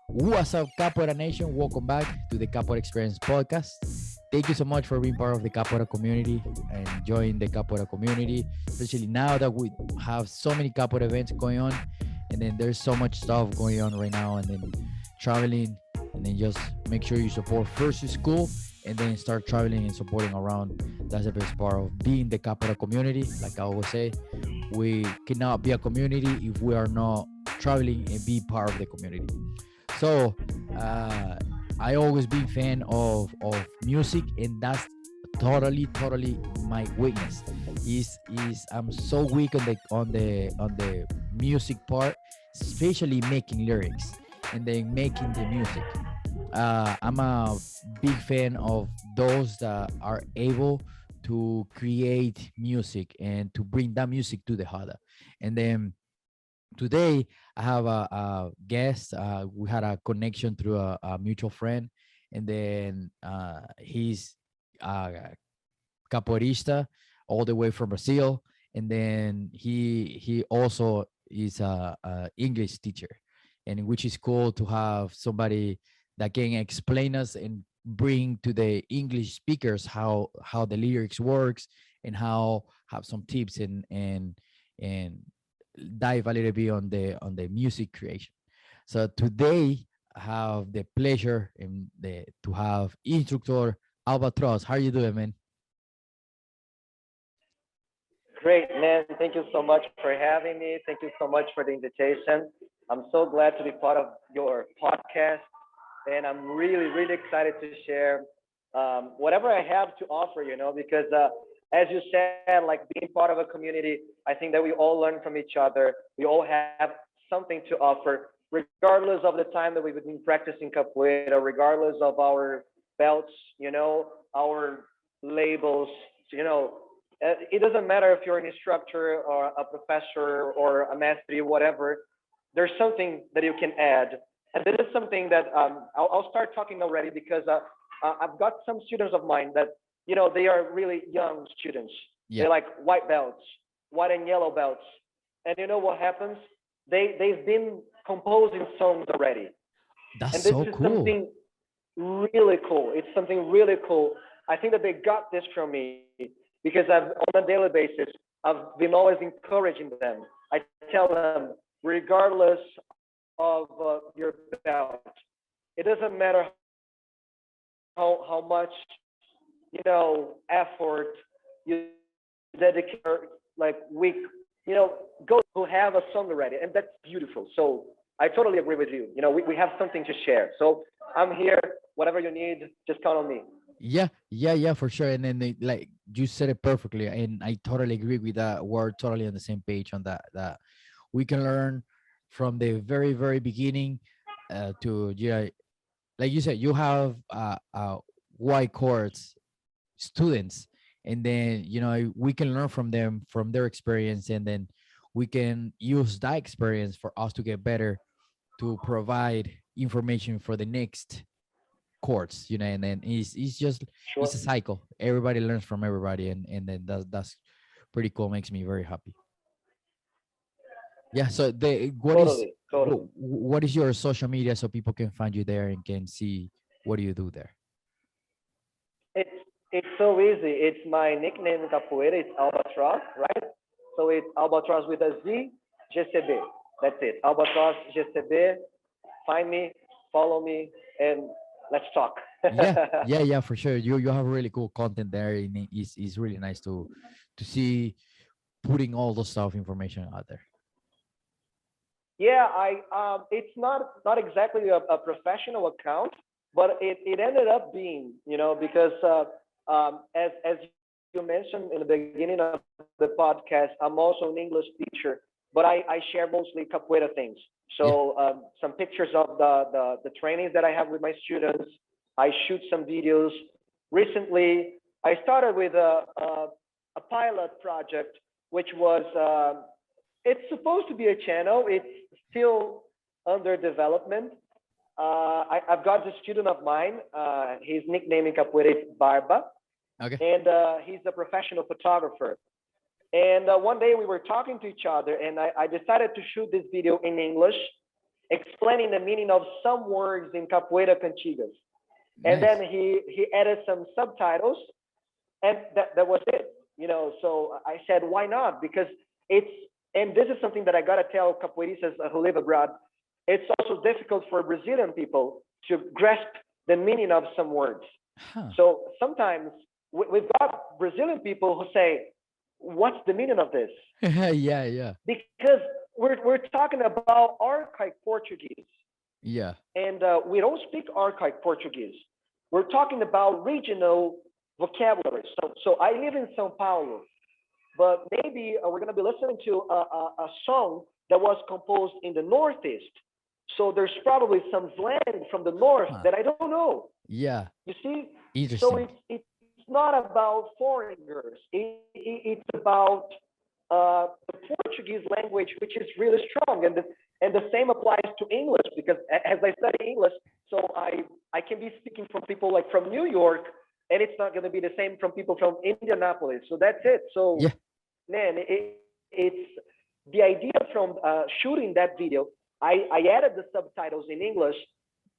What's up, Capoeira Nation? Welcome back to the Capoeira Experience Podcast. Thank you so much for being part of the Capoeira community and enjoying the Capoeira community, especially now that we have so many Capoeira events going on, and then there's so much stuff going on right now, and then traveling, and then just make sure you support first your school, and then start traveling and supporting around. That's the best part of being the Capoeira community. Like I always say, we cannot be a community if we are not traveling and be part of the community. So I always been fan of music, and that's totally my weakness. Is I'm so weak on the music part, especially making lyrics and then making the music. I'm a big fan of those that are able to create music and to bring that music to the hada. And then today I have a guest. We had a connection through a mutual friend, and then he's a capoeirista all the way from Brazil, and then he also is a English teacher, and which is cool to have somebody that can explain us and bring to the English speakers how the lyrics works and how have some tips and dive a little bit on the music creation. So today I have the pleasure and to have instructor Albatroz. How are you doing, man? Great, man. Thank you so much for having me. Thank you so much for the invitation. I'm so glad to be part of your podcast, and I'm really excited to share whatever I have to offer, because as you said, like being part of a community, I think that we all learn from each other. We all have something to offer, regardless of the time that we've been practicing capoeira, regardless of our belts, our labels, you know, it doesn't matter if you're an instructor or a professor or a master, whatever. There's something that you can add, and this is something that I'll start talking already because I've got some students of mine that they are really young students. Yeah, They're like white belts, white and yellow belts, and you know what happens? They've been composing songs already, that's and this so is cool. something really cool. It's something really cool. I think that they got this from me because on a daily basis, I've been always encouraging them. I tell them, regardless of your belt, it doesn't matter how much effort you dedicate, like week, go to have a song already, and that's beautiful. So I totally agree with you. We have something to share. So I'm here. Whatever you need, just count on me. Yeah, for sure. And then like you said it perfectly, and I totally agree with that. We're totally on the same page on that. That we can learn from the very beginning to like you said, you have white courts students, and then we can learn from them from their experience, and then we can use that experience for us to get better to provide information for the next courts, and then it's just Sure. it's a cycle. Everybody learns from everybody, and then that's pretty cool, makes me very happy. Yeah, so the Totally. what is your social media so people can find you there and can see what do you do there? It's it's so easy. It's my nickname in capoeira. It's Albatroz, right? So it's Albatroz with a Z, GCB. That's it. Albatroz GCB. Find me, follow me, and let's talk. Yeah, for sure. You have really cool content there, and it's really nice to see putting all those stuff information out there. Yeah, I it's not exactly a professional account, but it ended up being, because as you mentioned in the beginning of the podcast, I'm also an English teacher, but I share mostly capoeira things. Yeah. So some pictures of the trainings that I have with my students. I shoot some videos. Recently, I started with a pilot project, which was it's supposed to be a channel. It's still under development. I've got this student of mine. His nickname in capoeira is Barba, Okay. and he's a professional photographer. And one day we were talking to each other, and I decided to shoot this video in English, explaining the meaning of some words in Capoeira Cantigas. And Nice. then he added some subtitles, and that was it. So I said, why not? Because it's, and this is something that I gotta tell Capoeiristas who live abroad. It's also difficult for Brazilian people to grasp the meaning of some words. Huh. So sometimes we've got Brazilian people who say, what's the meaning of this? Yeah, yeah, Because we're talking about archaic Portuguese, yeah. and we don't speak archaic Portuguese. We're talking about regional vocabulary. So I live in São Paulo, but maybe we're going to be listening to a song that was composed in the Northeast. So there's probably some slang from the North Huh. that I don't know. Yeah. You see? So Interesting. it's not about foreigners. It's about the Portuguese language, which is really strong, and the same applies to English, because as I study English, so I can be speaking from people like from New York, and it's not going to be the same from people from Indianapolis. So that's it. So Yeah. man, it's the idea from shooting that video. I added the subtitles in English,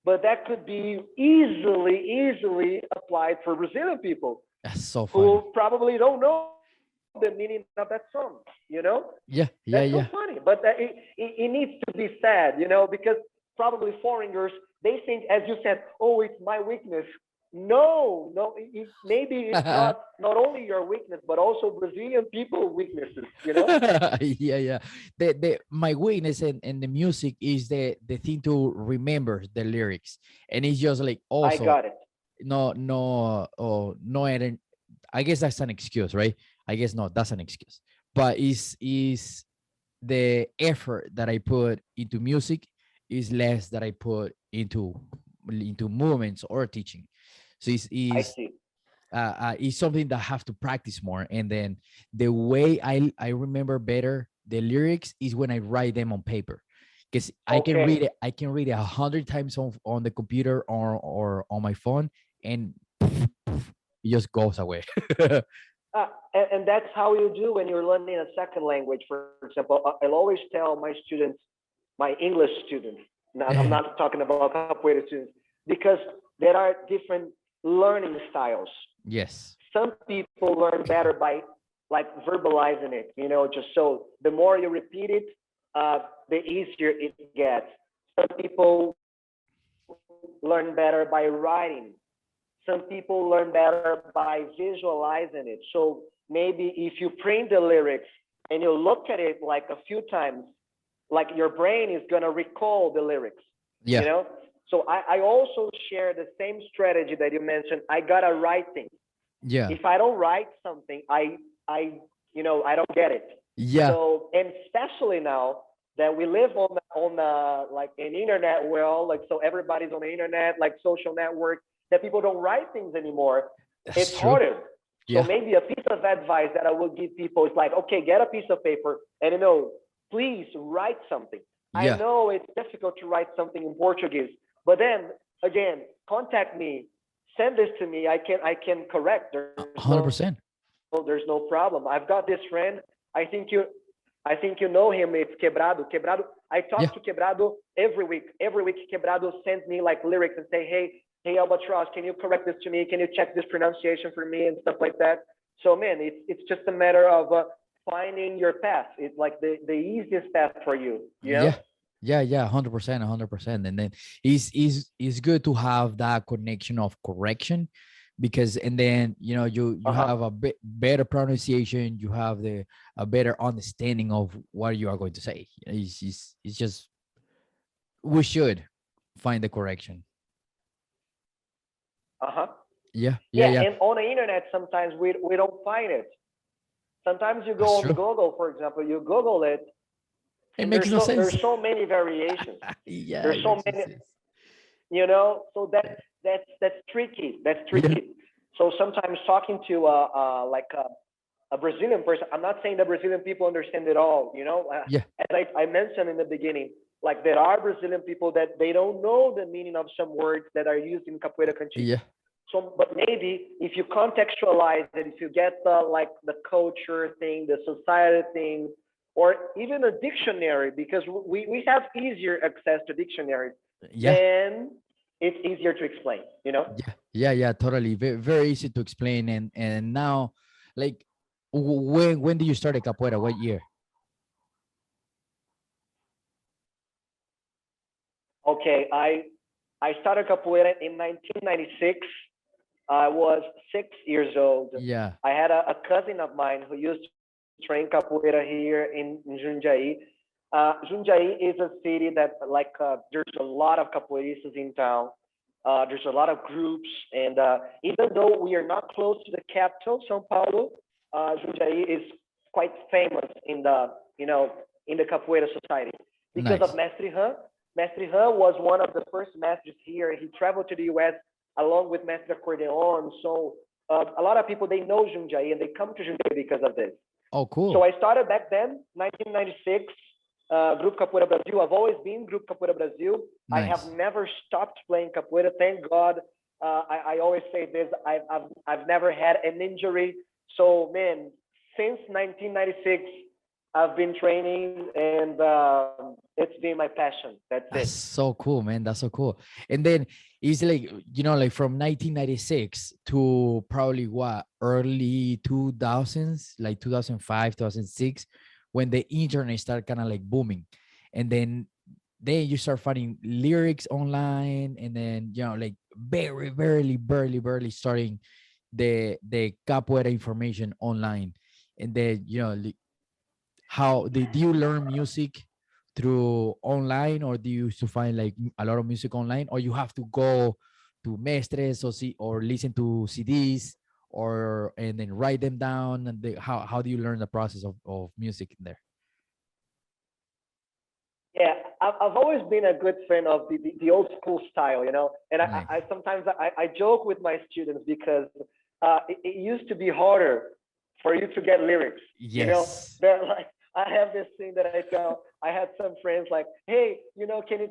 but that could be easily applied for Brazilian people That's so funny. who probably don't know the meaning of that song. Yeah, yeah, That's so yeah. funny. But it needs to be said, because probably foreigners, they think, as you said, oh, it's my weakness. No, maybe it's not only your weakness, but also Brazilian people weaknesses. Yeah, yeah. My weakness in the music is the thing to remember the lyrics, and it's just like I also got it. no. I guess that's an excuse, right? I guess no, that's an excuse. But is the effort that I put into music is less that I put into movements or teaching. So I see. it's something that I have to practice more. And then the way I remember better the lyrics is when I write them on paper, because Okay. I can read it 100 times on the computer or on my phone, and it just goes away. And that's how you do when you're learning a second language. For example, I'll always tell my students, my English students, now I'm not talking about capoeira students, because there are different learning styles. Yes. Some people learn better by like verbalizing it, just so the more you repeat it, the easier it gets. Some people learn better by writing. Some people learn better by visualizing it. So maybe if you print the lyrics and you look at it like a few times, like your brain is going to recall the lyrics, you Yeah. know? So I also share the same strategy that you mentioned. I got to write things. Yeah. If I don't write something, I don't get it. Yeah. So, and especially now that we live on like an internet world, like so everybody's on the internet, like social network, that people don't write things anymore. That's It's true. harder. So Yeah. maybe a piece of advice that I would give people is like, okay, get a piece of paper and please write something. I Yeah. know it's difficult to write something in Portuguese, but then again, contact me, send this to me. I can correct. Hundred percent. There's no problem. I've got this friend. I think you I think you know him. It's Quebrado. Quebrado. I Yeah. talk to Quebrado every week. Every week, Quebrado sends me like lyrics and say, hey, Albatroz, can you correct this to me? Can you check this pronunciation for me and stuff like that? So man, it's just a matter of finding your path. It's like the easiest path for you. You know? Yeah. Yeah. 100%. 100%. And then it's good to have that connection of correction, because and then you Uh huh. have a bit better pronunciation, you have a better understanding of what you are going to say. It's just we should find the correction. Uh huh. Yeah. Yeah. Yeah, Yeah. and on the internet sometimes we don't find it. Sometimes you go That's on true. Google, for example, you Google it, It and makes no there's sense. so many variations. Yeah, There's it so makes no many, sense. so that's tricky. That's Yeah. tricky. So sometimes talking to like a Brazilian person, I'm not saying that Brazilian people understand it all. Yeah. As I mentioned in the beginning, like there are Brazilian people that they don't know the meaning of some words that are used in Capoeira Cantigas. Yeah. So, but maybe if you contextualize it, if you get the culture thing, the society thing, or even a dictionary, because we have easier access to dictionaries, Yeah, then it's easier to explain, you know? yeah, totally. Very, very easy to explain. And now, like, when did you start a capoeira? What year? Okay, I started capoeira in 1996. I was 6 years old. Yeah, I had a cousin of mine who used to train capoeira here in Jundiaí. Jundiaí is a city that, like, there's a lot of capoeiristas in town. There's a lot of groups, and even though we are not close to the capital, São Paulo, Jundiaí is quite famous in the, you know, in the capoeira society because of nice. Mestre Han. Mestre Han was one of the first masters here. He traveled to the U.S. along with Mestre Acordeon. So a lot of people, they know Jundiaí and they come to Jundiaí because of this. Oh, So cool. I started back then, 1996, Group Capoeira Brasil. I've always been Group Capoeira Brasil. I have Nice. never stopped playing capoeira. Thank God. I always say this. I've never had an injury. So man, since 1996, I've been training, and it's been my passion. That's it. That's so cool, man. That's so cool. And then it's like, like from 1996 to probably what, early 2000s, like 2005, 2006, when the internet started kind of like booming. And then you start finding lyrics online, and then, like very, barely starting the capoeira information online. And then, how did you learn music through online, or do you used to find like a lot of music online, or you have to go to mestres or see or listen to CDs, or and then write them down, and how do you learn the process of music in there? Yeah, I've always been a good fan of the old school style, you know. And Nice. I sometimes I joke with my students because it used to be harder for you to get lyrics. You know, Yes. they're like, I have this thing that I tell. I had some friends like, hey, you know, can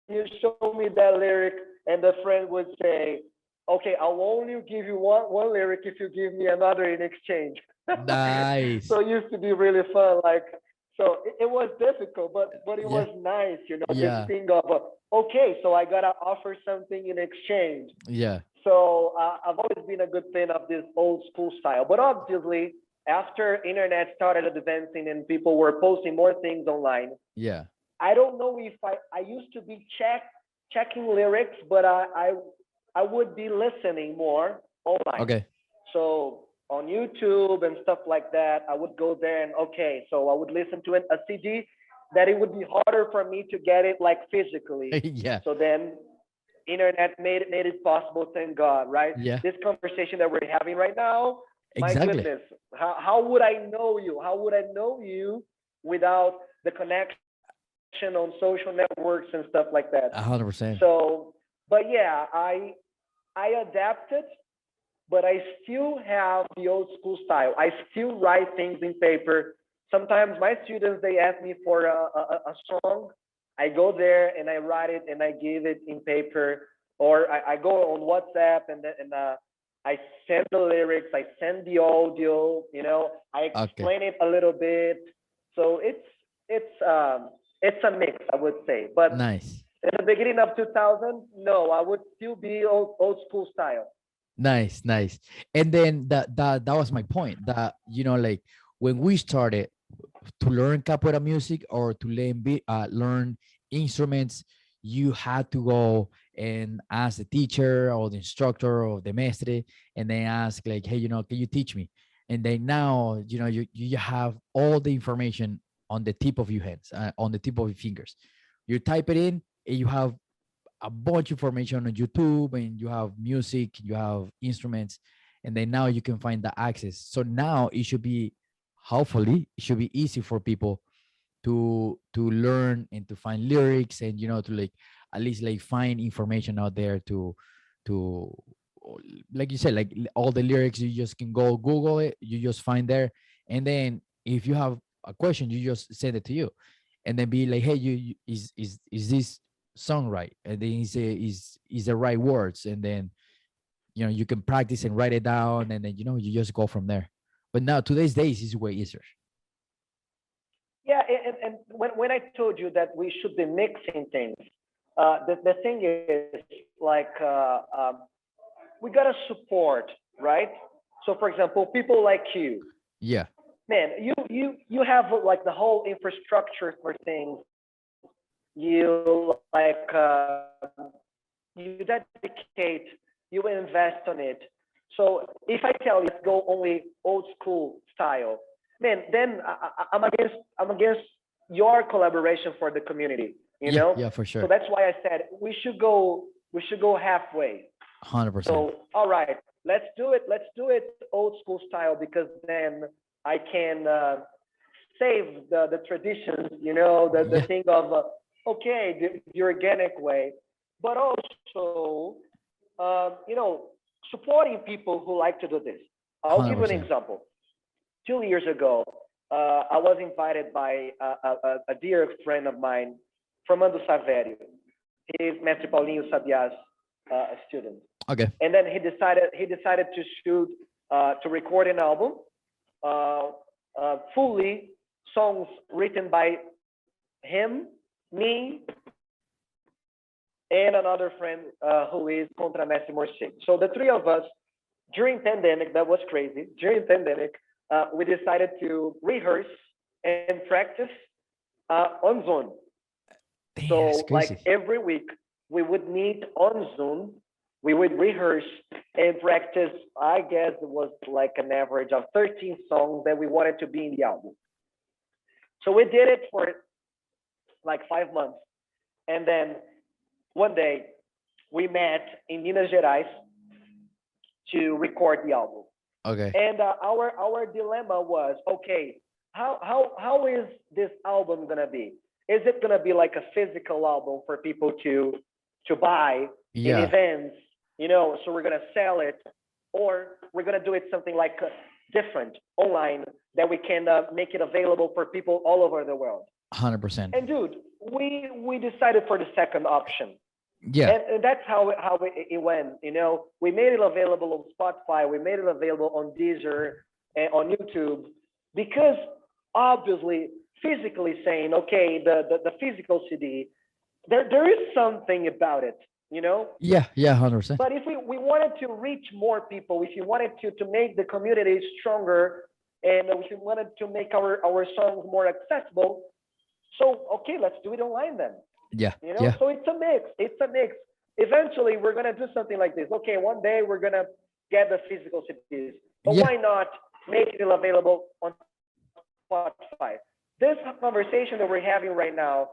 you show me that lyric? And the friend would say, okay, I'll only give you one lyric if you give me another in exchange. Nice. So it used to be really fun. Like, so it was difficult, but it Yeah. was nice, you know, this Yeah. thing of okay, so I gotta offer something in exchange. Yeah. So I've always been a good fan of this old school style. But obviously, after internet started advancing and people were posting more things online, Yeah. I don't know if I used to be checking lyrics, but I would be listening more online. Okay. So on YouTube and stuff like that, I would go there and okay, so I would listen to a CD that it would be harder for me to get it like physically. Yeah. So then internet made it possible, thank God, right? Yeah. This conversation that we're having right now, my Exactly. goodness, how would I know you? How would I know you without the connection on social networks and stuff like that? 100%. So, but yeah, I adapted, but I still have the old school style. I still write things in paper. Sometimes my students, they ask me for a song. I go there and I write it and I give it in paper, or I go on WhatsApp and I send the lyrics, I send the audio, you know, I Okay. explain it a little bit. So it's a mix, I would say. But Nice. in the beginning of 2000, no, I would still be old school style. Nice. And then that was my point. That, like when we started to learn capoeira music, or to learn instruments, you had to go and ask the teacher or the instructor or the mestre, and then ask like, hey, can you teach me? And then now, you have all the information on the tip of your hands, on the tip of your fingers. You type it in, and you have a bunch of information on YouTube, and you have music, you have instruments, and then now you can find the access. So now it should be, hopefully, it should be easy for people to learn and to find lyrics, and to like at least like find information out there to like you said, like all the lyrics, you just can go Google it, you just find there, and then if you have a question, you just send it to you, and then be like, hey, is this song right? And then you say, is the right words? And then you can practice and write it down, and then you just go from there. But now today's days is way easier. when I told you that we should be mixing things, the thing is like we gotta support, right? So for example, people like you, Yeah. man, you have like the whole infrastructure for things. You like you dedicate, you invest on it. So if I tell you go only old school style, man, then I'm against your collaboration for the community. You Yeah. know, Yeah. For so sure. that's why I said we should go halfway. 100%. So all right, let's do it old school style because then I can save the traditions, the Yeah. thing of okay, the organic way, but also supporting people who like to do this. I'll give you an 100%. example. 2 years ago, I was invited by a dear friend of mine, Fernando Saverio. He is Mestre Paulinho Sabia's student, Okay. and then he decided to shoot to record an album, uh, fully songs written by him, me, and another friend who is Contramestre Morse. So the three of us during pandemic, that was crazy. During pandemic, we decided to rehearse and practice on Zoom. Damn, that's So like crazy. every week, we would meet on Zoom. We would rehearse and practice. I guess it was like an average of 13 songs that we wanted to be in the album. So we did it for like 5 months. And then one day we met in Minas Gerais to record the album. Okay. And our dilemma was, okay, how is this album gonna be? Is it gonna be like a physical album for people to buy in Yeah. events, so we're gonna sell it, or we're gonna do it something like different online that we can make it available for people all over the world. 100%. And dude, we decided for the second option, Yeah. and that's how it went. We made it available on Spotify, we made it available on Deezer and on YouTube, because obviously, physically saying, okay, the physical CD, there is something about it, you know. Yeah. Yeah. 100%. But if we wanted to reach more people, if you wanted to make the community stronger, and if you wanted to make our songs more accessible, so okay, let's do it online then. Yeah. You know, Yeah. so it's a mix. It's a mix. Eventually, we're gonna do something like this. Okay, one day we're gonna get the physical CDs, but Yeah. why not make it available on Spotify? This conversation that we're having right now,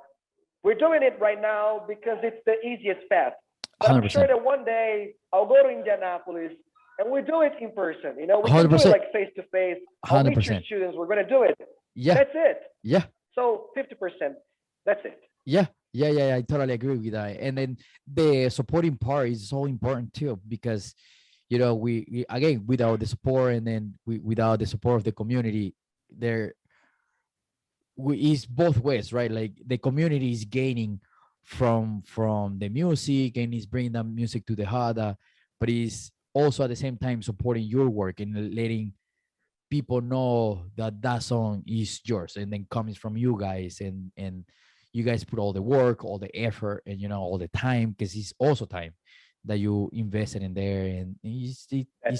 we're doing it right now because it's the easiest path. But I'm sure 100%. that one day I'll go to Indianapolis and we do it in person. We can do it 100%. like face to face. I'll meet your 100%. students. We're gonna do it. Yeah. That's it. Yeah. So 50%. That's it. Yeah. Yeah. Yeah. Yeah. I totally agree with that. And then the supporting part is so important too, because, we again, without the support, and then without the support of the community, there is both ways, right? Like the community is gaining from the music and is bringing that music to the Hada, but is also at the same time supporting your work and letting people know that that song is yours and then comes from you guys, and you guys put all the work, all the effort, and all the time, because it's also time that you invested in there, and That's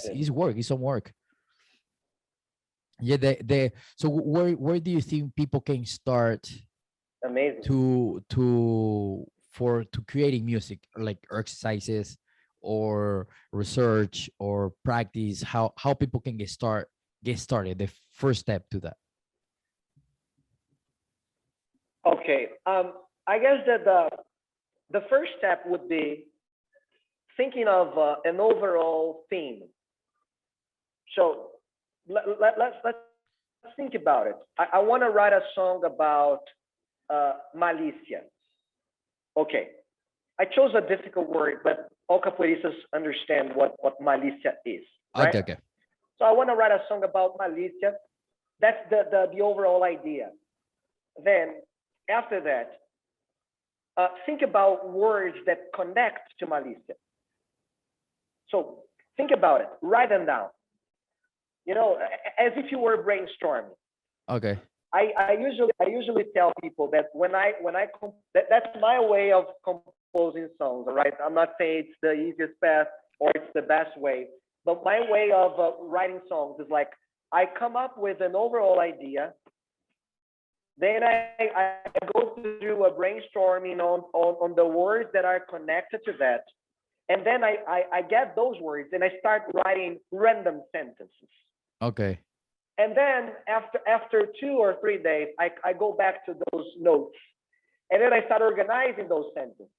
it. it's work, it's some work. Yeah. The So where do you think people can start Amazing. to creating music, like exercises or research or practice, how people can get started, the first step to that? Okay. I guess that the first step would be thinking of an overall theme. So let's think about it. I want to write a song about malicia. Okay. I chose a difficult word, but all capoeiristas understand what malicia is, right? Okay. Okay. So I want to write a song about malicia. That's the overall idea. Then after that, think about words that connect to malicia. So think about it, write them down. As if you were brainstorming. Okay. I usually tell people that that's my way of composing songs. All right, I'm not saying it's the easiest path or it's the best way, but my way of writing songs is like I come up with an overall idea, then I go through a brainstorming on the words that are connected to that, and then I get those words and I start writing random sentences. Okay. And then after 2 or 3 days, I go back to those notes, and then I start organizing those sentences.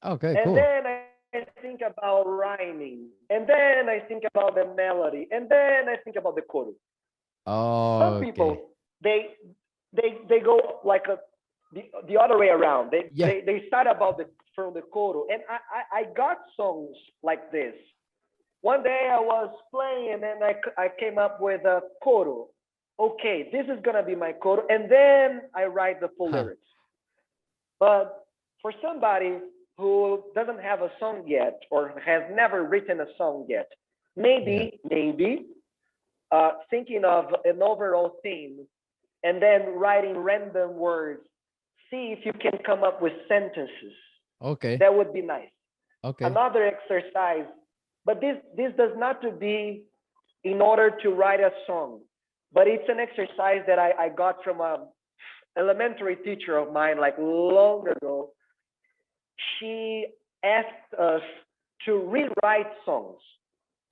Okay, And cool. then I think about rhyming, and then I think about the melody, and then I think about the chorus. Some Okay. people they they go like the other way around. Yeah. They start about the from the chorus, and I got songs like this. One day I was playing and then I came up with a choro. Okay, this is gonna be my choro, and then I write the full Huh. lyrics. But for somebody who doesn't have a song yet or has never written a song yet, Yeah. maybe thinking of an overall theme and then writing random words, see if you can come up with sentences. Okay. That would be nice. Okay. Another exercise, but this does not to be in order to write a song, but it's an exercise that I got from a elementary teacher of mine like long ago. She asked us to rewrite songs.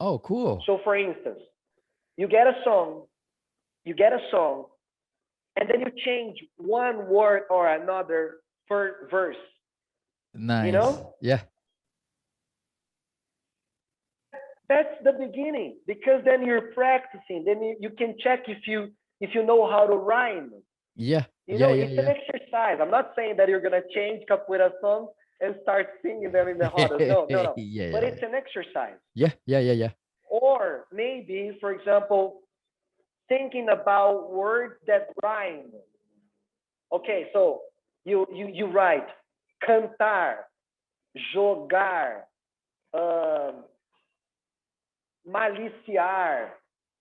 Oh, cool. So for instance, you get a song, you get a song, and then you change one word or another per verse, you Nice. know? Yeah. That's the beginning because then you're practicing. Then you can check if you know how to rhyme. Yeah. You Yeah. know, Yeah. it's an Yeah. exercise. I'm not saying that you're gonna change capoeira songs and start singing them in the rodas. No, no, Yeah. no. But Yeah. it's an exercise. Yeah. Yeah. Yeah. Yeah. Or maybe, for example, thinking about words that rhyme. Okay, so you write cantar, jogar, um, maliciar,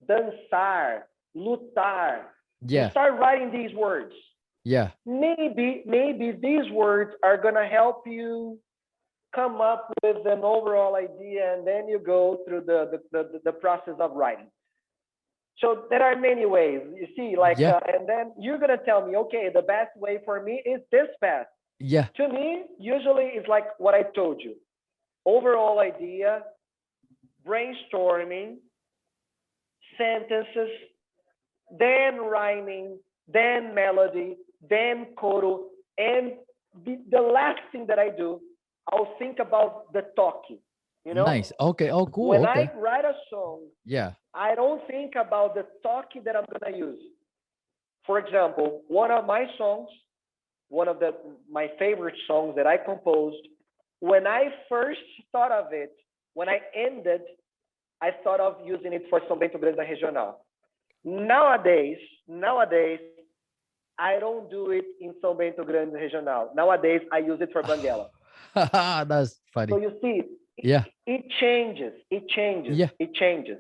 dançar, lutar. You Yeah. start writing these words. Yeah. Maybe these words are gonna help you come up with an overall idea, and then you go through the process of writing. So there are many ways. You see, like, Yeah. and then you're gonna tell me, okay, the best way for me is this path. Yeah. To me, usually it's like what I told you: overall idea, brainstorming, sentences, then rhyming, then melody, then chorus, and the last thing that I do, I'll think about the talking. You know, Nice. Okay. Oh, cool. when I Okay. write a song, Yeah. I don't think about the talking that I'm gonna use. For example, one of my songs, one of my favorite songs that I composed, when I first thought of it, when I ended, I thought of using it for São Bento Grande da Regional. Nowadays, I don't do it in São Bento Grande Regional. Nowadays, I use it for Banguela. That's So funny. you see, Yeah. it changes, it changes, Yeah. it changes.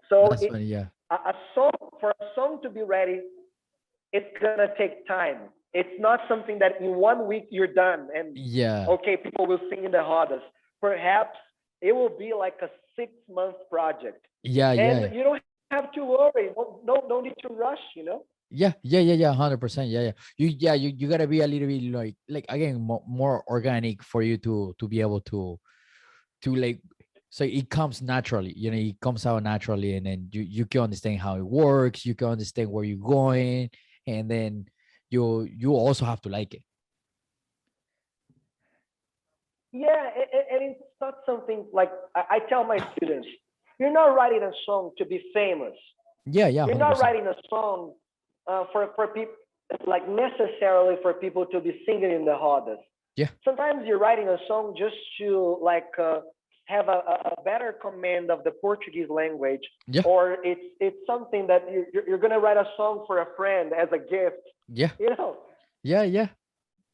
So That's funny. Yeah. a song, for a song to be ready, it's gonna take time. It's not something that in 1 week you're done and Yeah. okay, people will sing in the rodas. Perhaps it will be like a 6 month project, Yeah. Yeah. and you don't have to worry. No need to rush. You know. Yeah. Yeah. Yeah. Yeah. 100%. Yeah. Yeah. You gotta be a little bit like again more organic for you to be able to like so it comes naturally, it comes out naturally, and then you can understand how it works, you can understand where you're going, and then you also have to like it. Yeah, and it's not something like I tell my students, you're not writing a song to be famous. Yeah. Yeah. You're not 100%. writing a song for people like necessarily for people to be singing in the rodas. Yeah. Sometimes you're writing a song just to like have a better command of the Portuguese language, Yeah. or it's something that you're gonna write a song for a friend as a gift. Yeah. You know, Yeah. Yeah.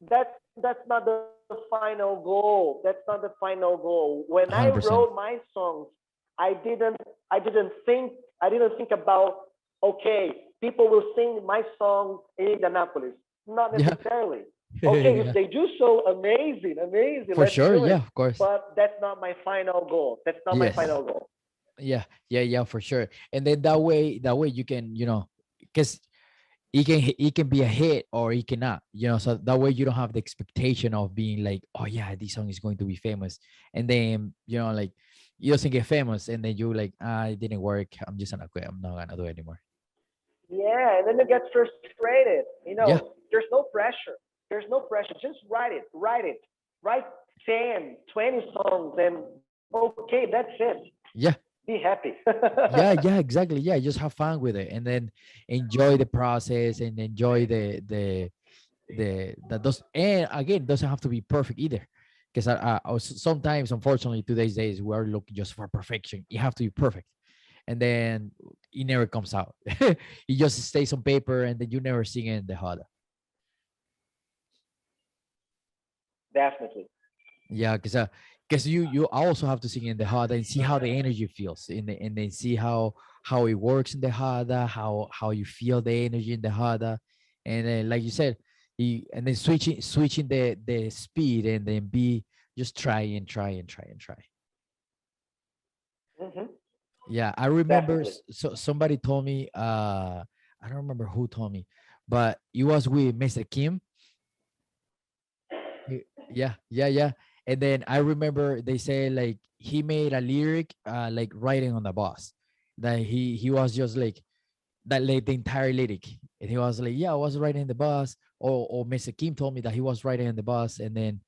that's not the final goal. That's not the final goal. When I 100%. wrote my songs, I didn't I didn't think I didn't think about okay, people will sing my song in Indianapolis. Not Yeah. necessarily. Okay, if Yeah. they do so, amazing, amazing, For let's sure. do Yeah, it. of course. But that's not my final goal. That's not my Yes. final goal. Yeah. Yeah. Yeah. For sure. And then that way you can, because it can be a hit or it cannot, so that way you don't have the expectation of being like, oh yeah, this song is going to be famous, and then like you doesn't get famous, and then you like, it didn't work, I'm just gonna quit, I'm not gonna do it anymore. Yeah, and then you get frustrated. Yeah. There's no pressure. There's no pressure. Just write it. Write it. Write 10, 20 songs, and okay, that's it. Yeah. Be happy. Yeah. Yeah. Exactly. Yeah. Just have fun with it, and then enjoy the process, and enjoy that does, and again, it doesn't have to be perfect either, because sometimes, unfortunately, today's days we are looking just for perfection. You have to be perfect, and then it never comes out. It just stays on paper, and then you never sing it in the hada. Definitely. Yeah, because you also have to sing in the hada and see how the energy feels in the, and then see how it works in the hada, how you feel the energy in the hada, and then like you said, and then switching the speed, and then be just try and try and try and try. Hmm. Yeah, I remember, Definitely. so somebody told me, I don't remember who told me, but it was with Mr. Kim. Yeah, yeah, yeah. And then I remember they say like he made a lyric, like writing on the bus, that he was just like that, like the entire lyric, and he was like, yeah, I was writing in the bus, or Mr. Kim told me that he was writing in the bus, and then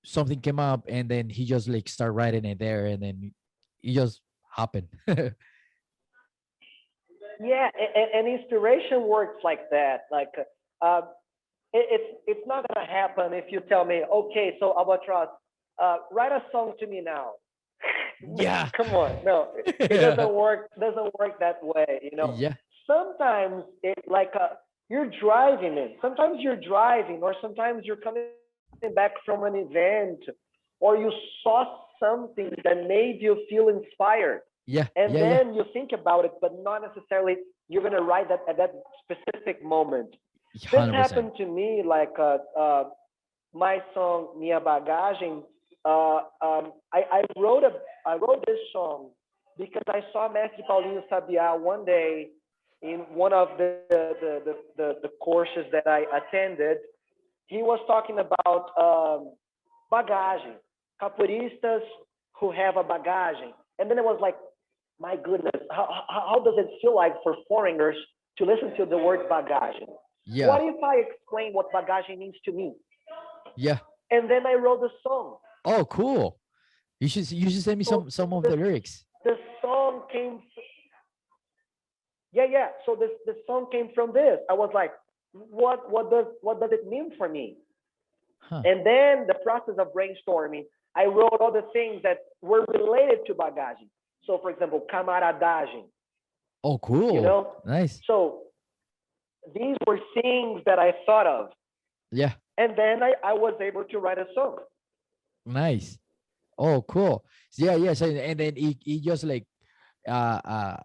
something came up, and then he just like start writing it there, and then it just happened. Yeah, and inspiration works like that. Like, it's not gonna happen if you tell me, okay, so Albatroz, write a song to me now. Yeah. Come on, no, it doesn't work. Doesn't work that way. Yeah. Sometimes it like you're driving it. Sometimes you're driving, or sometimes you're coming back from an event, or you saw something that made you feel inspired, Yeah. and Yeah. Yeah. then you think about it, but not necessarily you're gonna write that at that specific moment. This 100%. happened to me, like my song Minha Bagagem. I wrote this song because I saw Mestre Paulinho Sabiá one day in one of the courses that I attended. He was talking about bagagem, capoeiristas who have a bagagem, and then it was like, my goodness, how does it feel like for foreigners to listen to the word bagagem? Yeah. What if I explain what bagagem means to me? Yeah. And then I wrote the song. Oh, cool. You should send me So some of the lyrics. the song came, yeah, yeah. So the song came from this. I was like, what does it mean for me? Huh. And then the process of brainstorming, I wrote other things that were related to bagagem. So, for example, camaradagem, Oh, you cool. know. Nice. So these were things that I thought of, Yeah. and then I was able to write a song. Nice. Oh, cool. Yeah, yeah. So, and then he just like uh uh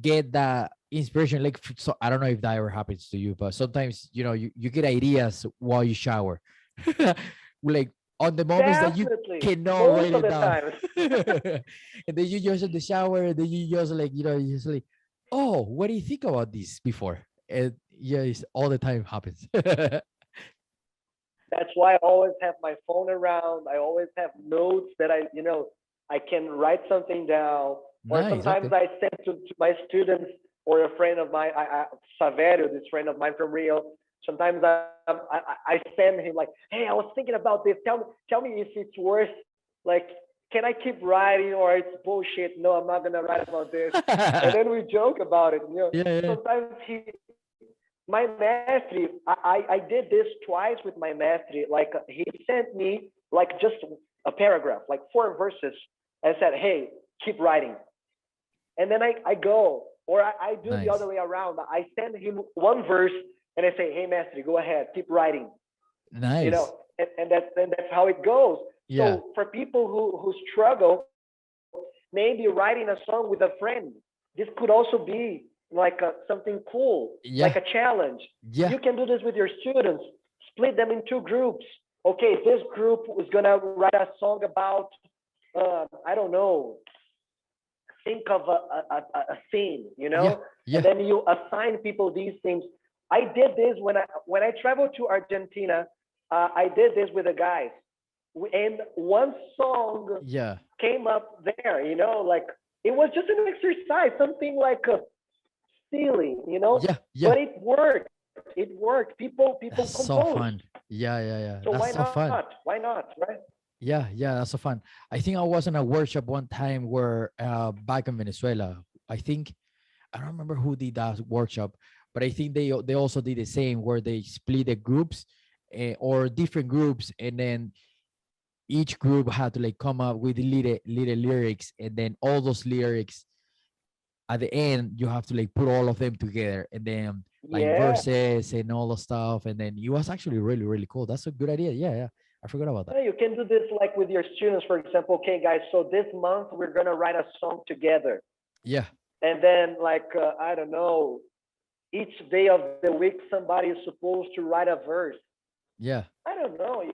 get that inspiration, like, so I don't know if that ever happens to you, but sometimes you get ideas while you shower. Like on the moments that you Definitely, cannot most write of it the down. time. And then you just in the shower, and then you just like, you just like, oh, what do you think about this before? And yeah, it's all the time happens. That's why I always have my phone around. I always have notes that I can write something down. Or Nice. sometimes Okay. I send to my students or a friend of mine, Saverio, this friend of mine from Rio. Sometimes I send him like, hey, I was thinking about this. Tell me if it's worth, like, can I keep writing or it's bullshit? No, I'm not gonna write about this. And then we joke about it. Yeah, yeah. Sometimes my mastery, I did this twice with my mastery. Like he sent me like just a paragraph, like 4 verses, and said, hey, keep writing. And then I go, or I do the other Nice. way around. I send him one verse and I say, hey, mastery, go ahead, keep writing. Nice. And that's how it goes. Yeah. So for people who struggle, maybe writing a song with a friend, this could also be something cool, Yeah. like a challenge. Yeah. You can do this with your students. Split them in two groups. Okay, this group is gonna write a song about, I don't know, think of a theme, Yeah. and Yeah. then you assign people these themes. I did this when I traveled to Argentina. I did this with the guys, and one song Yeah. came up there. Like it was just an exercise, something like silly, Yeah. Yeah. but it worked. It worked. People That's so composed. fun. Yeah. Yeah. Yeah. So That's why so fun. not? Why not? Right? Yeah. Yeah. That's so fun. I think I was in a workshop one time where back in Venezuela, I think I don't remember who did that workshop, but I think they also did the same where they split the groups or different groups, and then each group had to like come up with little lyrics, and then all those lyrics at the end you have to like put all of them together, and then like Yeah. verses and all the stuff, and then it was actually really cool. That's a good idea. Yeah, yeah. I forgot about that. Yeah, you can do this like with your students, for example. Okay, guys, so this month we're gonna write a song together, Yeah, and then I don't know, each day of the week somebody is supposed to write a verse. yeah, I don't know. You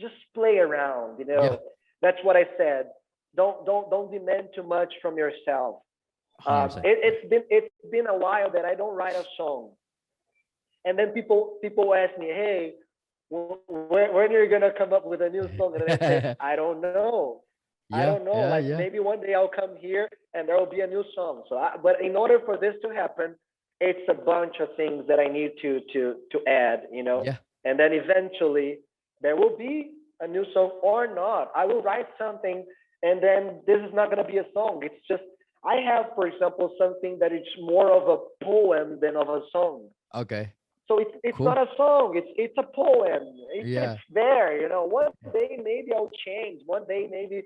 just play around. yeah. That's what I said. Don't demand too much from yourself. 100%. It's been a while that I don't write a song, and then people ask me, hey, when are you gonna come up with a new song? And I say, I don't know. I Yeah, don't know. yeah, Like yeah, maybe one day I'll come here and there will be a new song. But in order for this to happen, it's a bunch of things that I need to add, yeah, and then eventually there will be a new song or not. I will write something, and then this is not going to be a song. It's just I have, for example, something that is more of a poem than of a song. okay, So it's cool. not a song. It's a poem. It's Yeah, there. One day maybe I'll change. One day maybe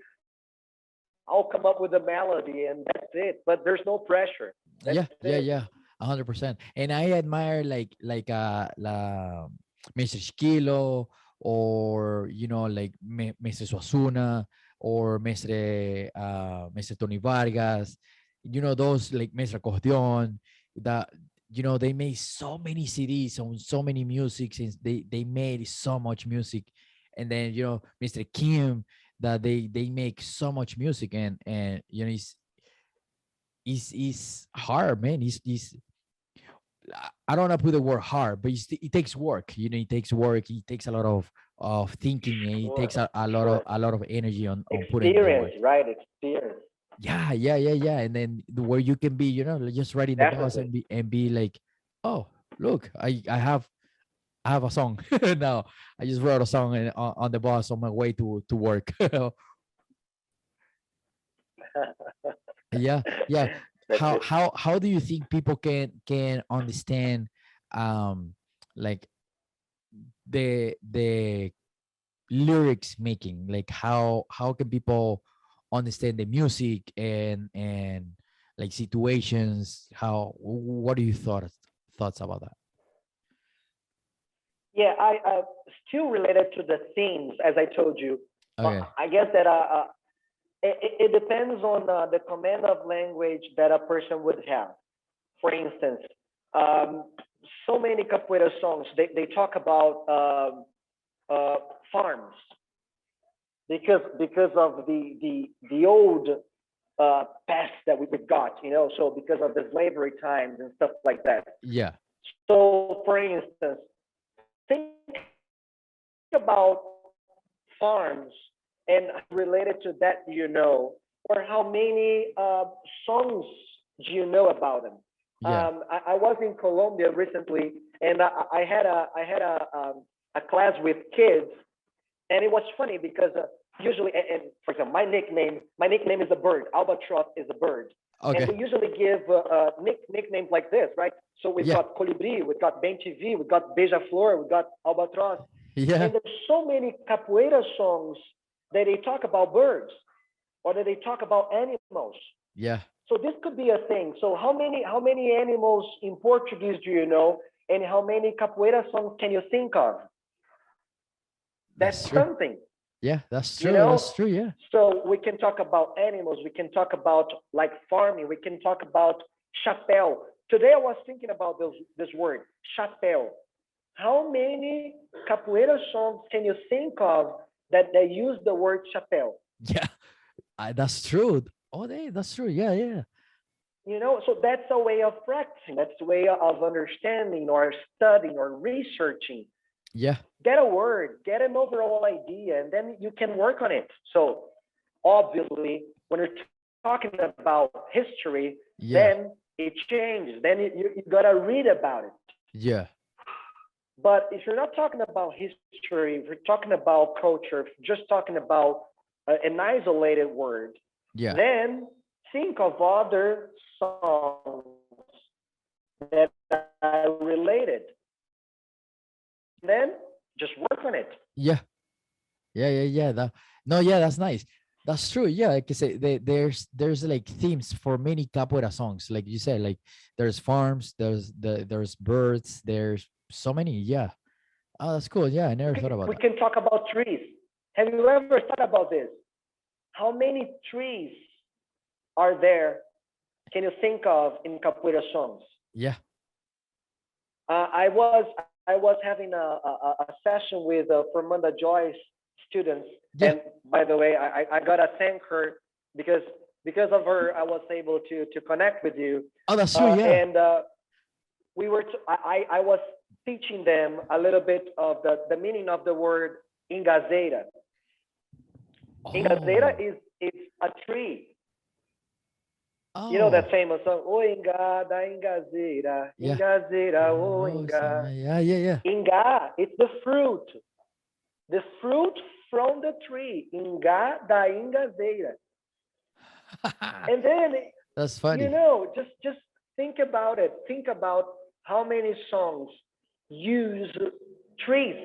I'll come up with a melody, and that's it. But there's no pressure. That's yeah, yeah, it. yeah, 100%. And I admire like Mr. Shkilo, or like Mr. Suasuna, or Mr. Tony Vargas, those like Mr. Cordion, that they made so many CDs on so many music, since they made so much music. And then Mr. Kim, that they make so much music, and it's hard, man. It's I don't want to put the word hard, but it takes work. It takes work. It takes a lot of thinking, and it takes Sure, sure. a lot of energy on putting the Experience, work. right? Experience. Yeah, yeah, yeah, yeah. And then where you can be, like, just riding the bus Definitely. and be like, oh, look, I have a song now. I just wrote a song on the bus on my way to work. Yeah, yeah. That's how it. how how do you think people can understand, um like, the lyrics making, like, how can people understand the music and like situations? What do you thoughts about that? Yeah, I still related to the themes, as I told you. Okay. I guess that it depends on the command of language that a person would have. For instance, um, so many capoeira songs they talk about uh, farms because of the old past that we've got, so because of the slavery times and stuff like that. Yeah. So, for instance, think about farms and related to that, or how many songs do you know about them? Yeah. I was in Colombia recently, and I had a class with kids, and it was funny because usually, and for example, my nickname is a bird. Albatroz is a bird, and Okay. we usually give nicknames like this, right? So we've Yeah. got Colibri, we've got Bem TV, we've got Beija-Flor, we've got Albatroz, Yeah. and there's so many capoeira songs that they talk about birds or that they talk about animals. Yeah. So this could be a thing. So how many animals in Portuguese do you know, and how many capoeira songs can you think of? That's That's true. something, Yeah, that's you true. know. That's true. Yeah. So we can talk about animals. We can talk about like farming. We can talk about chapéu. Today I was thinking about this word, chapéu. How many capoeira songs can you think of that they use the word chapéu? Yeah, that's true. Oh, that's true. Yeah, yeah, So that's a way of practicing. That's a way of understanding or studying or researching. yeah, Get a word, get an overall idea, and then you can work on it. So obviously, when you're talking about history, yeah, then it changes. Then you got to read about it. yeah, But if you're not talking about history, if you're talking about culture, if you're just talking about an isolated word, yeah. then think of other songs that are related. Then just work on it. Yeah, yeah. No, yeah, that's nice. That's true. Yeah, like I say, there's like themes for many capoeira songs. Like you said, like there's farms, there's birds, there's so many. Yeah. Oh, that's cool. Yeah, I never thought about We that. can talk about trees. Have you ever thought about this? How many trees are there? Can you think of in capoeira songs? Yeah, I was having a session with Fernanda Joyce students, yeah. and by the way, I gotta thank her because of her I was able to connect with you, Oh, that's true. Yeah. and I was teaching them a little bit of the meaning of the word engazeira. Engazeira Oh, is it's a tree. You know that oh, famous song, O Ingá da Engazeira, yeah. Engazeira, O Oh, Ingá. yeah. Ingá, it's the fruit from the tree. Ingá da Engazeira. And then, That's funny. just think about it. Think about how many songs use trees.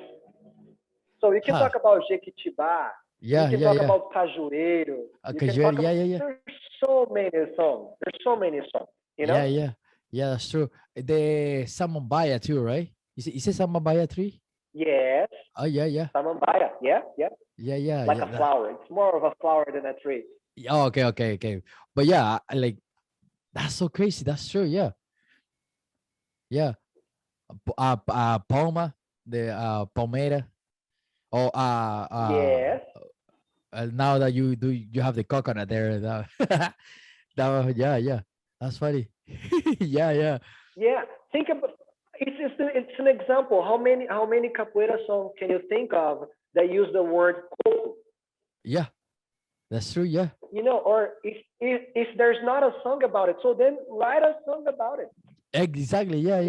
So you can Huh. talk about Jequitibá, you can talk Yeah. about Cajueiro, you Okay, can talk about, yeah. there's so many songs. There's so many songs, you Yeah, know? yeah. Yeah, that's true. The Samambaya too, right? Is it Samambaya tree? Yes, Oh, yeah. Samambaia. Yeah, yeah. Like Yeah. a flower. It's more of a flower than a tree. Oh, okay. But yeah, like that's so crazy. That's true. Yeah, yeah. Palma, the Palmeira. Oh, Yes. now that you have the coconut there. Yeah. That's funny. Yeah. Yeah. Think about it's an example. How many capoeira songs can you think of that use the word coco? Yeah, that's true. Yeah, Or if there's not a song about it, so then write a song about it. exactly. Yeah.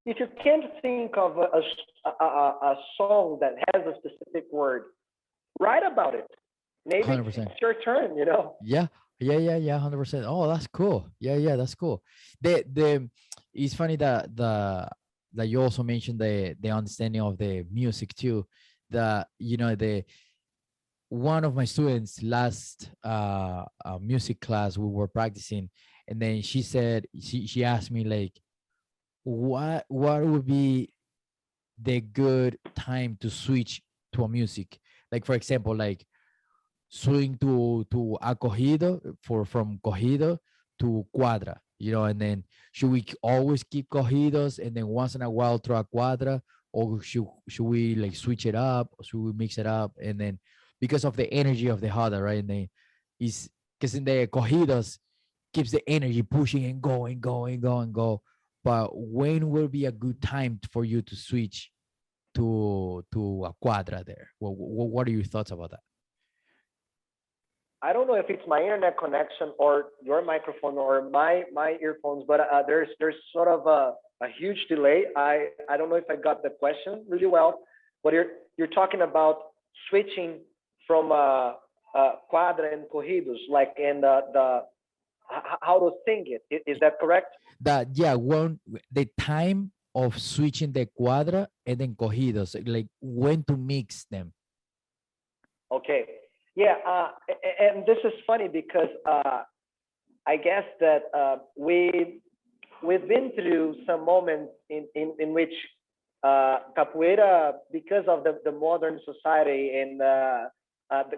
If you can't think of a song that has a specific word, write about it. Maybe 100%. it's your turn. Yeah. 100%. Oh, that's cool. Yeah. That's cool. The it's funny that you also mentioned the understanding of the music too. The the one of my students last music class we were practicing, and then she said she asked me like what would be the good time to switch to a music, like for example like swing to a corrido for from corrido to cuadra, and then should we always keep corridos and then once in a while throw a cuadra, or should we like switch it up, or should we mix it up, and then because of the energy of the hada, right? And then is because in the corridos keeps the energy pushing and go. But when will be a good time for you to switch to a cuadra there? What are your thoughts about that? I don't know if it's my internet connection or your microphone or my earphones, but there's sort of a huge delay. I don't know if I got the question really well, but you're talking about switching from quadra and corridos, like in how to sing it. Is that correct? That yeah, one the time of switching the cuadra and then corridos, like when to mix them. Okay. Yeah, and this is funny because I guess that we've been through some moments in which capoeira, because of the modern society and the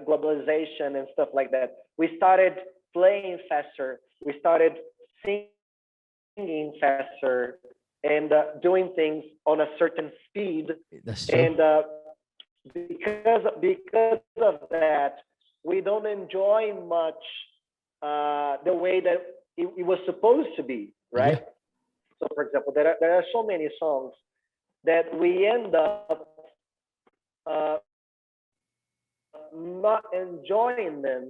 globalization and stuff like that, we started playing faster. We started singing faster and doing things on a certain speed. That's true. And because of that, we don't enjoy much the way that it was supposed to be, Yeah, right? So, for example, there are so many songs that we end up not enjoying them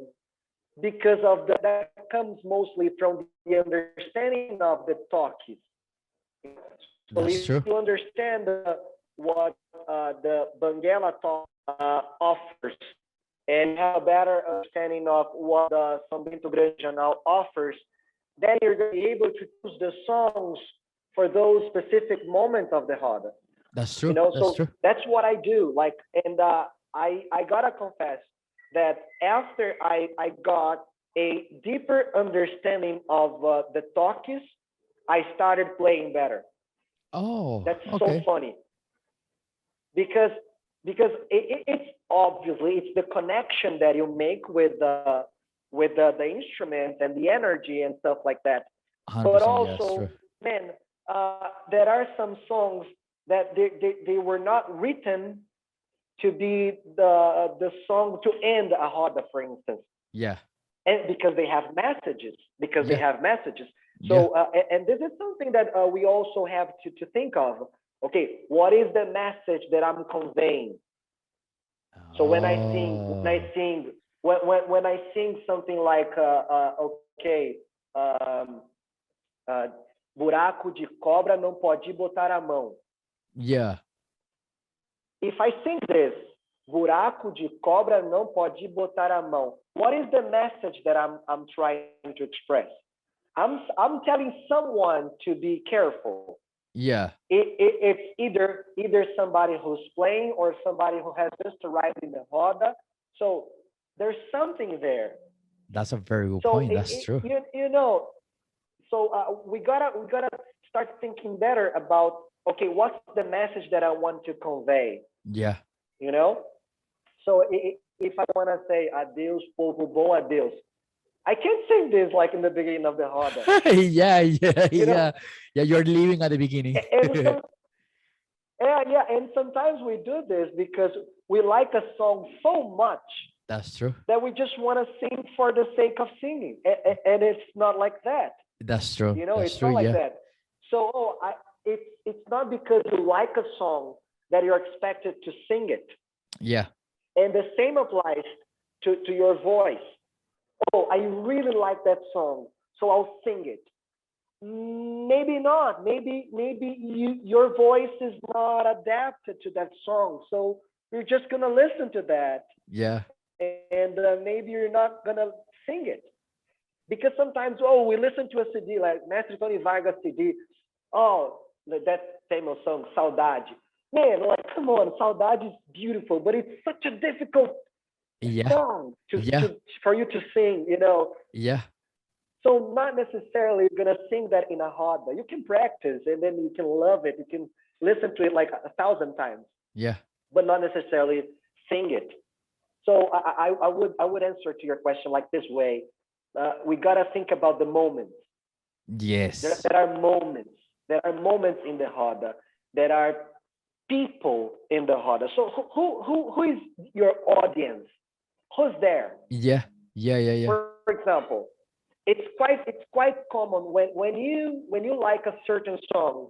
because of that comes mostly from the understanding of the talkies. So that's if true. you understand what the Banguela talk offers and have a better understanding of what the São Bento Grande Regional offers, then you're going to be able to choose the songs for those specific moments of the roda. That's You true. know, That's so true. that's what I do. Like, and I gotta confess that after I got a deeper understanding of the talkies, I started playing better. Oh, That's so okay. funny because it's obviously it's the connection that you make with the instrument and the energy and stuff like that. But 100%. Yeah, that's true. also, man, there are some songs that they were not written to be the song to end a roda, for instance, Yeah, and because they yeah, have messages. yeah. So and this is something that we also have to think of. Okay, what is the message that I'm conveying? So Oh, when I sing something like okay, um, uh, buraco de cobra não pode botar a mão. yeah. If I sing this, buraco de cobra não pode botar a mão. What is the message that I'm trying to express? I'm telling someone to be careful. Yeah, It's either somebody who's playing or somebody who has just arrived in the roda. So there's something there. that's a very good So point. That's true. you know, so we gotta start thinking better about okay, what's the message that I want to convey? Yeah. You know, so if I want to say adeus, povo bom, adeus, I can't sing this like in the beginning of the roda. Yeah, yeah, You know, yeah. Yeah, you're leaving at the beginning. and yeah, and sometimes we do this because we like a song so much That's true. that we just want to sing for the sake of singing, and it's not like that. That's true. You know, That's it's true. not like Yeah. that. So it's not because you like a song that you're expected to sing it. Yeah. And the same applies to your voice. Oh, I really like that song, so I'll sing it. Maybe not. Maybe your voice is not adapted to that song, so you're just gonna listen to that, Yeah. and maybe you're not gonna sing it because sometimes we listen to a CD like Mestre Tony Vargas CD. Oh, that famous song Saudade. Man, like come on, Saudade is beautiful, but it's such a difficult Yeah. song Yeah. for you to sing, you know. Yeah. So not necessarily gonna sing that in a roda. You can practice and then you can love it. You can listen to it like a thousand times, Yeah. but not necessarily sing it. So I would answer to your question like this way. We gotta think about the moments. There, Yes. there are moments. There are moments in the roda. There are people in the roda. So who is your audience? Who's there? Yeah. Yeah. Yeah. Yeah. For example, it's quite common when you like a certain song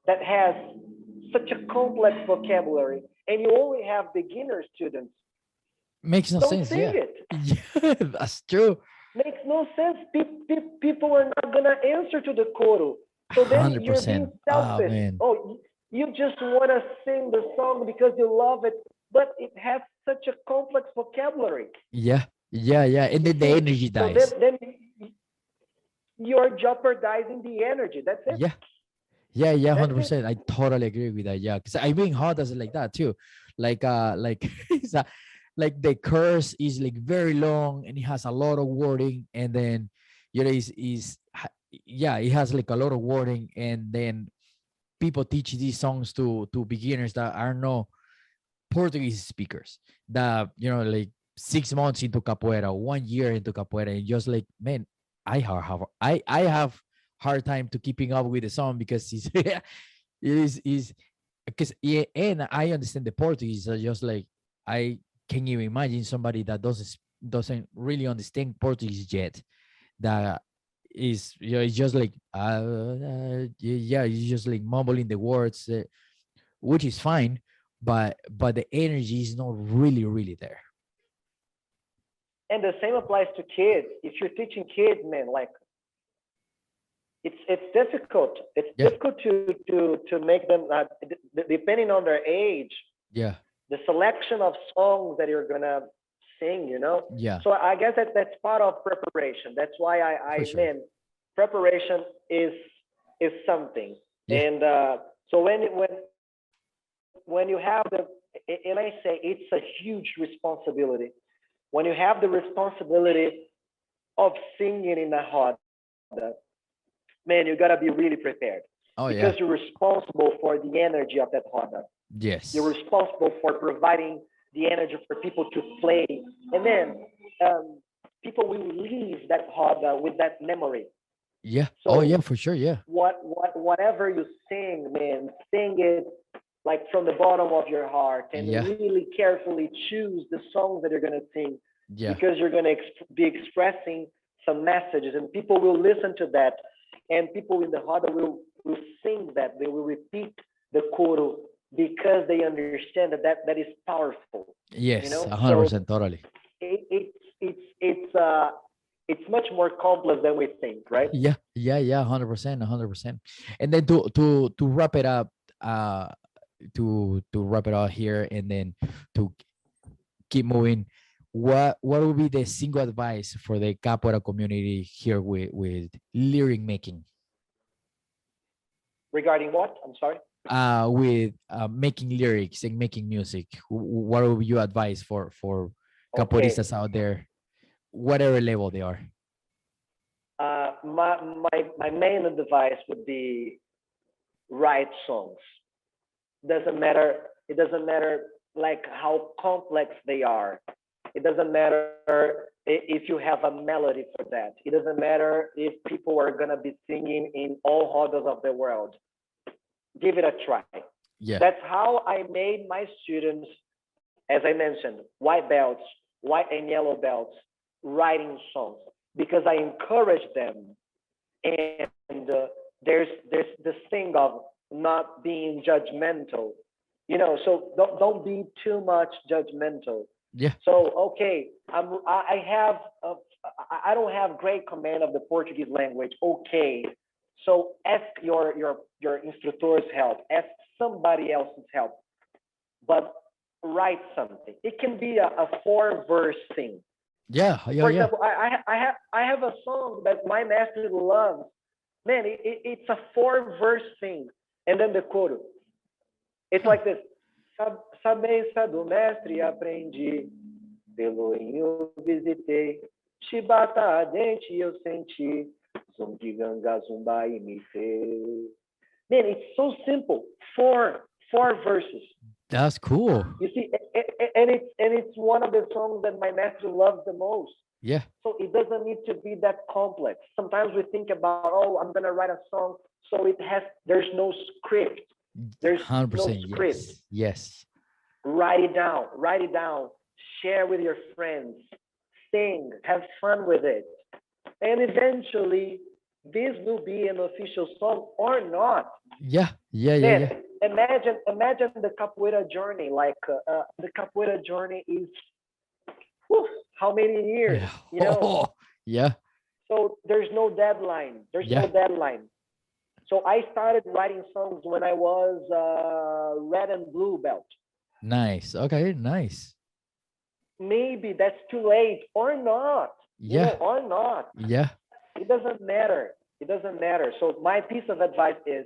that has such a complex vocabulary and you only have beginner students. Makes no Don't sense. sing Yeah. it. Yeah. That's true. Makes no sense. People are not gonna answer to the coro. So then you're being 100%. Ah, selfish. man. Oh, you just want to sing the song because you love it, but it has such a complex vocabulary. Yeah. Yeah. Yeah. And You then the see, energy so then dies. then you're jeopardizing the energy. That's it. Yeah. Yeah. Yeah. That's it. 100%. I totally agree with that. Yeah. Because I mean, how does it like that too? Like, it's like the curse is like very long and it has a lot of wording. And then, yeah, it has like a lot of wording. And then people teach these songs to beginners that are no Portuguese speakers that like 6 months into capoeira, 1 year into capoeira, and just like, man, I have hard time to keeping up with the song because it's it is because, yeah, and I understand the Portuguese. So just like, I can even imagine somebody that doesn't really understand Portuguese yet, that is, it's just like, yeah, you just like mumbling the words, which is fine, but the energy is not really there. And the same applies to kids. If you're teaching kids, man, like it's difficult. It's Yeah, difficult to make them depending on their age, yeah, the selection of songs that you're gonna sing, you know. yeah, So I guess that's part of preparation. That's why for I sure. mean, preparation is something. Yeah, And so when you have the, and I say it's a huge responsibility when you have the responsibility of singing in a roda, man, you gotta be really prepared oh because yeah, you're responsible for the energy of that roda. You're yes, responsible for providing the energy for people to play, and then um, people will leave that roda with that memory. yeah, oh yeah, So for sure, yeah, whatever you sing, man, sing it like from the bottom of your heart and yeah, really carefully choose the songs that you're going to sing yeah, because you're going to be expressing some messages and people will listen to that and people in the roda will sing that. They will repeat the coro because they understand that is powerful, you yes, know? a hundred So percent, totally. it's much more complex than we think, right? Yeah, yeah, yeah, 100%, 100%. And then to wrap it up, uh, to wrap it up here, and then to keep moving, what would be the single advice for the capoeira community here with lyric making, Regarding what? I'm sorry. with making lyrics and making music? What would you advise for Okay. capoeiristas out there, whatever level they are? My main advice would be write songs. Doesn't matter. It doesn't matter like how complex they are. It doesn't matter if you have a melody for that. It doesn't matter if people are gonna be singing in all rodas of the world. Give it a try. Yeah, That's how I made my students, as I mentioned, white belts, white and yellow belts, writing songs because I encourage them. And there's this thing of not being judgmental, you know. So don't be too much judgmental. yeah, So okay, I have I don't have great command of the Portuguese language. Okay, so ask your instructor's help. Ask somebody else's help, but write something. It can be a four-verse thing. yeah, yeah, For yeah. example, I have a song that my master loves. Man, it's a four-verse thing, and then the chorus. It's Huh. like this. Sabença do mestre aprendi, Pelourinho visitei, chibata ardente eu senti, som de ganga zumba imitei. Man, it's so simple. Four verses. That's cool. You see, and it's one of the songs that my master loves the most. Yeah, So it doesn't need to be that complex. Sometimes we think about, oh, I'm gonna write a song, so there's no script. There's no 100%, script. yes, yes. Write it down, share with your friends, sing, have fun with it. And eventually this will be an official song or not. Yeah, yeah, yeah, Man, yeah. imagine the capoeira journey. Like the capoeira journey is whew, how many years, Yeah. you know? Oh, yeah, So there's no deadline. There's no yeah. deadline. So I started writing songs when I was red and blue belt. Nice. Okay, nice. Maybe that's too late or not, Yeah, or not. yeah, It doesn't matter. It doesn't matter. So my piece of advice is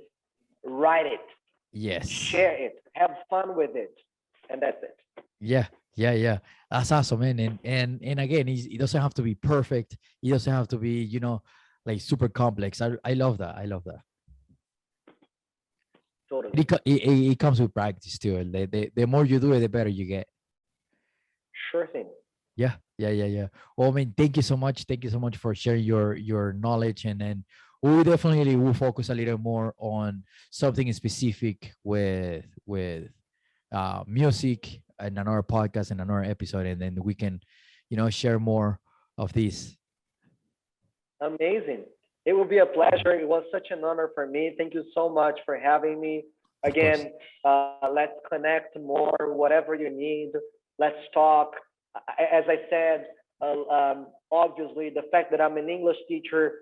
write it, yes. share it, have fun with it, and that's it. Yeah, yeah, yeah. That's awesome, man. And again, it doesn't have to be perfect. It doesn't have to be, like super complex. I love that. I love that. And Totally. it comes with practice too. The more you do it, the better you get. Sure thing. Yeah. Well, I mean, thank you so much. Thank you so much for sharing your knowledge, and then we definitely will focus a little more on something specific with music in another podcast and another episode, and then we can, share more of this. Amazing. It will be a pleasure. It was such an honor for me. Thank you so much for having me. Of course, Again, let's connect more, whatever you need. Let's talk. As I said, obviously, the fact that I'm an English teacher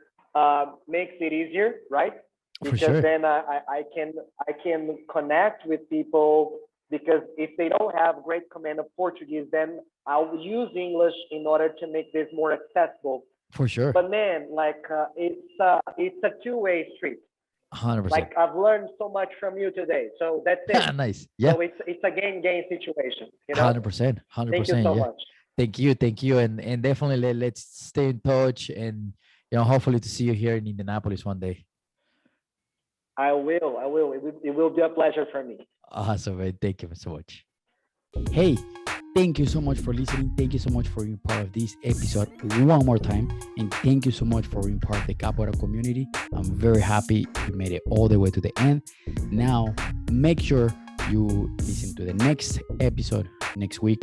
makes it easier, right? for Because sure, then I can connect with people because if they don't have great command of Portuguese, then I'll use English in order to make this more accessible. for sure, But man, like it's a two-way street. 100%. Like I've learned so much from you today. So that's it. Nice. Yeah, So it's a gain-gain situation, you know? 100%, Thank you 100%. so Yeah. much. Thank you, and definitely let's stay in touch, and hopefully to see you here in Indianapolis one day. I will. I will. It will be a pleasure for me. Awesome, man. Thank you so much. Hey, thank you so much for listening. Thank you so much for being part of this episode one more time. And thank you so much for being part of the Capoeira community. I'm very happy you made it all the way to the end. Now, make sure you listen to the next episode next week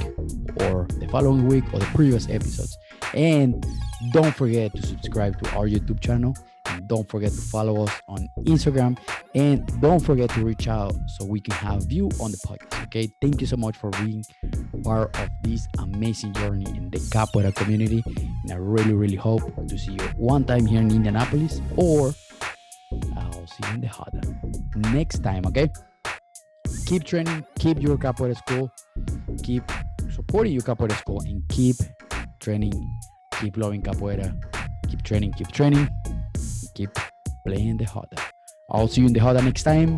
or the following week or the previous episodes. And don't forget to subscribe to our YouTube channel. And don't forget to follow us on Instagram. And don't forget to reach out so we can have you on the podcast. Okay. Thank you so much for being part of this amazing journey in the Capoeira community. And I really, really hope to see you one time here in Indianapolis, or I'll see you in the Hada next time. Okay. Keep training, keep your Capoeira school, keep supporting your Capoeira school, and keep training, keep loving Capoeira, keep training, keep playing the Hada. I'll see you in the Hada next time.